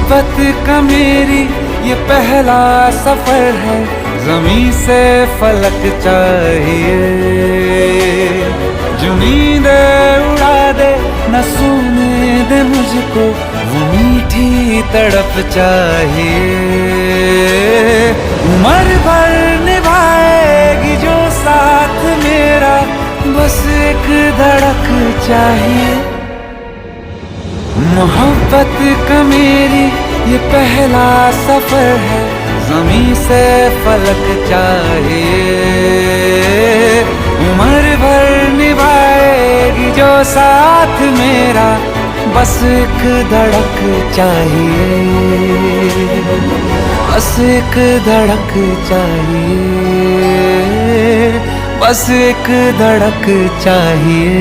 मोहब्बत का मेरी ये पहला सफर है, ज़मीं से फलक चाहिए। जो नींदें उड़ा दे न सोने दे मुझको, वो मीठी तड़प चाहिए। उम्र भर निभाएगी जो साथ मेरा, बस एक धड़क चाहिए। मोहब्बत का मेरी ये पहला सफर है, ज़मीं से फलक चाहिए। उम्र भर निभाएगी जो साथ मेरा, बस एक धड़क चाहिए, बस एक धड़क चाहिए, बस एक धड़क चाहिए।